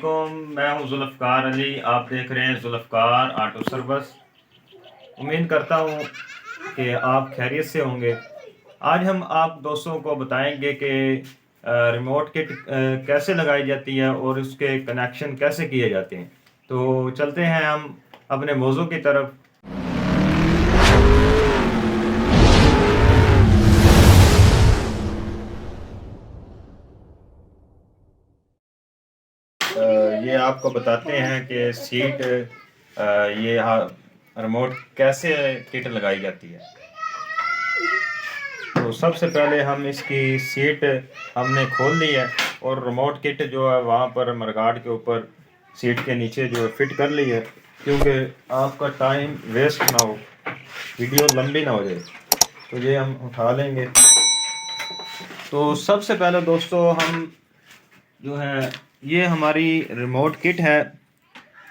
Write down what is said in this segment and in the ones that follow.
अस्सलामुअलैकुम। मैं हूं जुल्फ़कार अली। आप देख रहे हैं जुल्फ़कार ऑटो सर्विस। उम्मीद करता हूं कि आप खैरियत से होंगे। आज हम आप दोस्तों को बताएंगे कि रिमोट किट कैसे लगाई जाती है और उसके कनेक्शन कैसे किए जाते हैं। तो चलते हैं हम अपने मौजू की तरफ। ये आपको बताते हैं कि सीट ये रिमोट कैसे किट लगाई जाती है। तो सबसे पहले हम इसकी सीट हमने खोल ली है और रिमोट किट जो है वहाँ पर मरगाड के ऊपर सीट के नीचे जो फिट कर ली है, क्योंकि आपका टाइम वेस्ट ना हो, वीडियो लंबी ना हो जाए। तो ये हम उठा लेंगे। तो सबसे पहले दोस्तों हम जो है ये हमारी रिमोट किट है,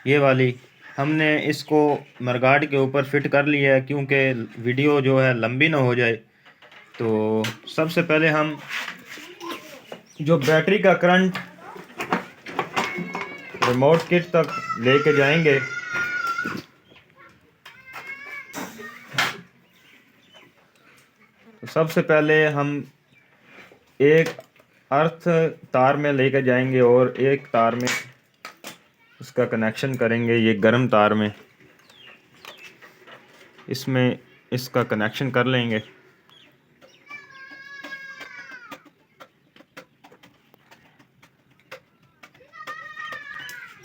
ये वाली हमने इसको मरगाड के ऊपर फिट कर लिया है क्योंकि वीडियो जो है लंबी ना हो जाए। तो सबसे पहले हम जो बैटरी का करंट रिमोट किट तक लेके जाएंगे। तो सबसे पहले हम एक अर्थ तार में लेकर जाएंगे और एक तार में इसका कनेक्शन करेंगे। ये गर्म तार में इसमें इसका कनेक्शन कर लेंगे।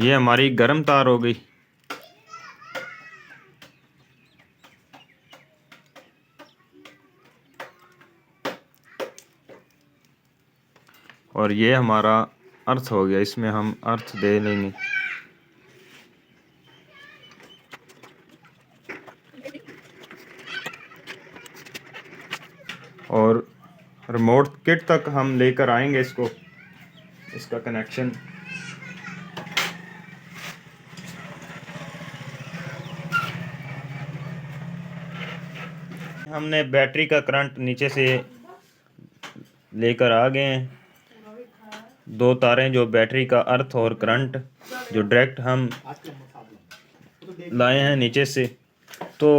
ये हमारी गर्म तार हो गई। और ये हमारा अर्थ हो गया, इसमें हम अर्थ दे लेंगे। और रिमोट किट तक हम लेकर आएंगे इसको, इसका कनेक्शन। हमने बैटरी का करंट नीचे से लेकर आ गए हैं। दो तारें जो बैटरी का अर्थ और करंट जो डायरेक्ट हम लाए हैं नीचे से। तो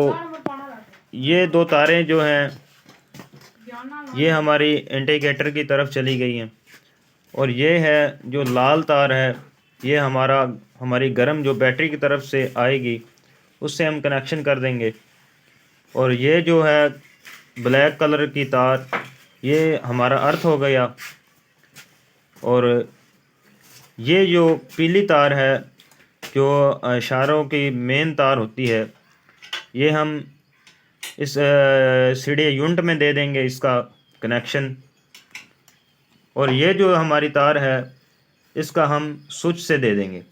ये दो तारें जो हैं ये हमारी इंडिकेटर की तरफ चली गई हैं। और ये है जो लाल तार है, ये हमारी गर्म जो बैटरी की तरफ से आएगी, उससे हम कनेक्शन कर देंगे। और ये जो है ब्लैक कलर की तार, ये हमारा अर्थ हो गया। और ये जो पीली तार है जो इशारों की मेन तार होती है, ये हम इस सीढ़ी यूनिट में दे देंगे इसका कनेक्शन। और ये जो हमारी तार है इसका हम स्विच से दे देंगे,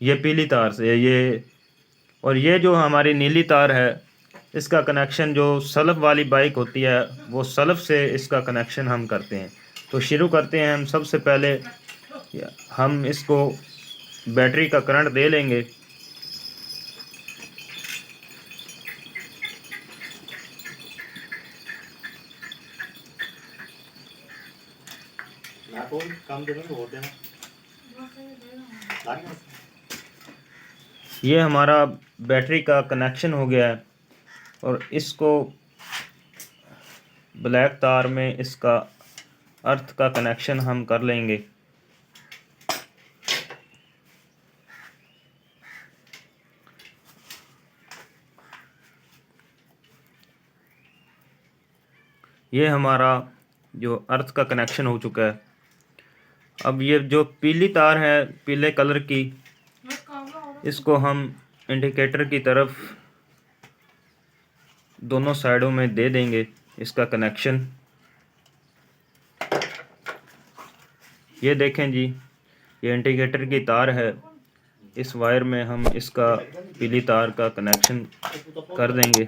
ये पीली तार से ये। और ये जो हमारी नीली तार है इसका कनेक्शन जो सल्फ वाली बाइक होती है वो सल्फ से इसका कनेक्शन हम करते हैं। तो शुरू करते हैं हम। सबसे पहले हम इसको बैटरी का करंट दे लेंगे। ये हमारा बैटरी का कनेक्शन हो गया है। और इसको ब्लैक तार में इसका अर्थ का कनेक्शन हम कर लेंगे। ये हमारा जो अर्थ का कनेक्शन हो चुका है। अब ये जो पीली तार है पीले कलर की, इसको हम इंडिकेटर की तरफ दोनों साइडों में दे देंगे इसका कनेक्शन। ये देखें जी, ये इंडिकेटर की तार है, इस वायर में हम इसका पीली तार का कनेक्शन कर देंगे।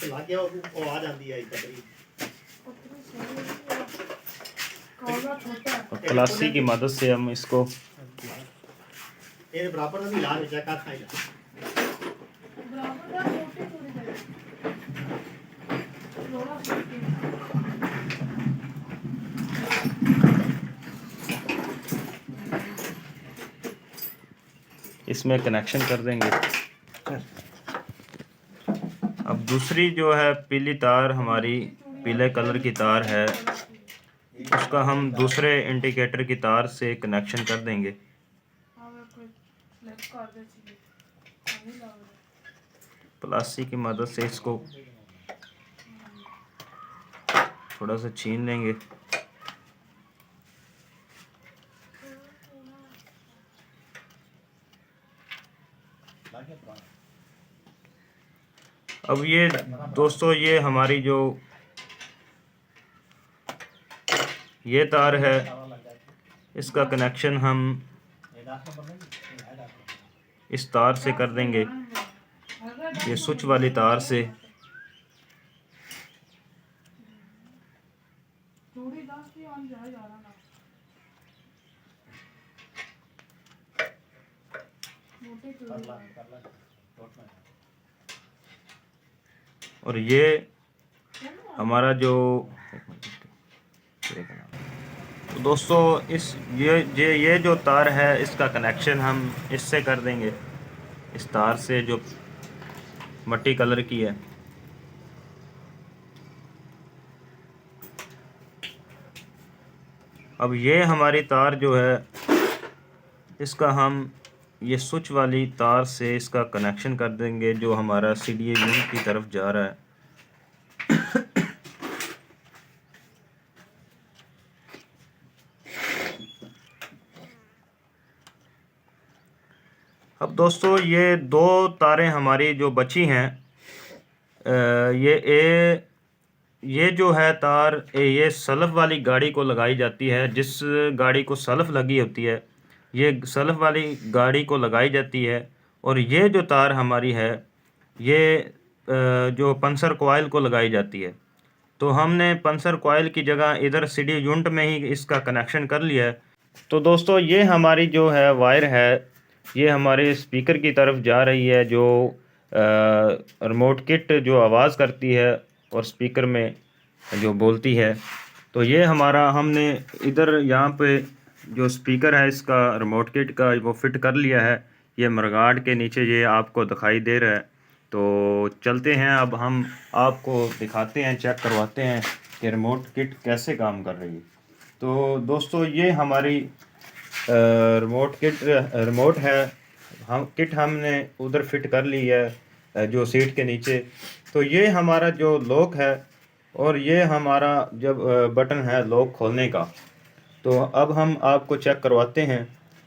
ਲਾ ਕੇ ਉਹ ਆ ਜਾਂਦੀ ਹੈ ਕਤਰੀ और प्लास्टिक की मदद से हम इसको ਇਹਦੇ ਬਰਾਬਰ ਦਾ ਵੀ ਲਾ ਵਿੱਚ ਕਰ ਖਾਈਦਾ इसमें कनेक्शन कर देंगे। अब दूसरी जो है पीली तार हमारी पीले कलर की तार है, उसका हम दूसरे इंडिकेटर की तार से कनेक्शन कर देंगे। प्लास्टिक की मदद से इसको थोड़ा सा छीन लेंगे। अब ये दोस्तों ये हमारी जो ये तार है इसका कनेक्शन हम इस तार से कर देंगे, ये स्विच वाली तार से। और ये हमारा जो तो दोस्तों इस ये जो तार है इसका कनेक्शन हम इससे कर देंगे, इस तार से जो मट्टी कलर की है। अब ये हमारी तार जो है इसका हम ये स्विच वाली तार से इसका कनेक्शन कर देंगे जो हमारा सीडीए यूनिट की तरफ जा रहा है। अब दोस्तों ये दो तारें हमारी जो बची हैं, ये जो है तार ये सल्फ वाली गाड़ी को लगाई जाती है। जिस गाड़ी को सल्फ लगी होती है ये सल्फ वाली गाड़ी को लगाई जाती है। और ये जो तार हमारी है ये जो पंसर कॉइल को लगाई जाती है। तो हमने पंसर कॉइल की जगह इधर सीडी यूनिट में ही इसका कनेक्शन कर लिया है। तो दोस्तों ये हमारी जो है वायर है ये हमारे स्पीकर की तरफ जा रही है, जो रिमोट किट जो आवाज़ करती है और स्पीकर में जो बोलती है। तो ये हमारा हमने इधर यहाँ पे जो स्पीकर है इसका रिमोट किट का वो फिट कर लिया है। ये मरगाड के नीचे ये आपको दिखाई दे रहा है। तो चलते हैं अब हम आपको दिखाते हैं, चेक करवाते हैं कि रिमोट किट कैसे काम कर रही है। तो दोस्तों ये हमारी रिमोट है, हम किट हमने उधर फिट कर ली है जो सीट के नीचे। तो ये हमारा जो लॉक है और ये हमारा जब बटन है लॉक खोलने का। तो अब हम आपको चेक करवाते हैं।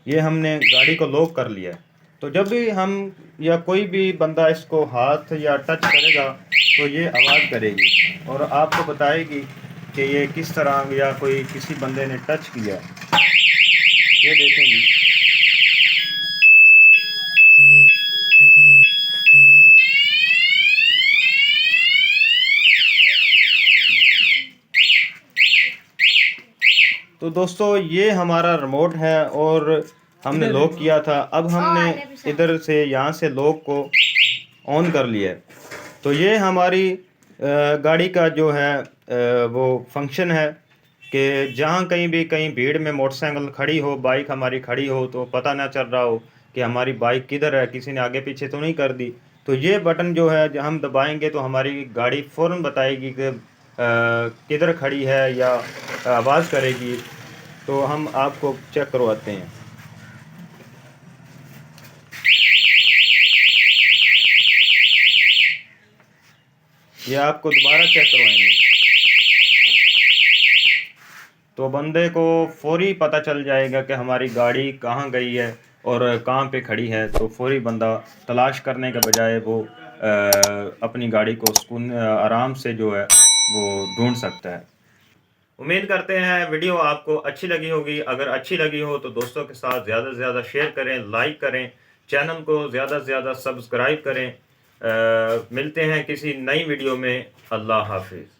ये हमने गाड़ी को लॉक कर लिया है। तो जब भी हम या कोई भी बंदा इसको हाथ या टच करेगा तो ये आवाज़ करेगी और आपको बताएगी कि ये किस तरह या कोई किसी बंदे ने टच किया। ये देखेंगी। तो दोस्तों ये हमारा रिमोट है और हमने लॉक किया था। अब हमने इधर से यहाँ से लॉक को ऑन कर लिया है। तो ये हमारी गाड़ी का जो है वो फंक्शन है कि जहाँ कहीं भीड़ में मोटरसाइकिल खड़ी हो, बाइक हमारी खड़ी हो तो पता ना चल रहा हो कि हमारी बाइक किधर है, किसी ने आगे पीछे तो नहीं कर दी। तो ये बटन जो है हम दबाएंगे तो हमारी गाड़ी फ़ौरन बताएगी कि किधर खड़ी है या आवाज़ करेगी। तो हम आपको चेक करवाते हैं। ये आपको दोबारा चेक करवाएंगे तो बंदे को फौरी पता चल जाएगा कि हमारी गाड़ी कहाँ गई है और कहाँ पे खड़ी है। तो फौरी बंदा तलाश करने के बजाय वो अपनी गाड़ी को सुकून आराम से जो है वो ढूंढ सकता है। उम्मीद करते हैं वीडियो आपको अच्छी लगी होगी। अगर अच्छी लगी हो तो दोस्तों के साथ ज़्यादा से ज़्यादा शेयर करें, लाइक करें, चैनल को ज़्यादा से ज़्यादा सब्सक्राइब करें मिलते हैं किसी नई वीडियो में। अल्लाह हाफिज़।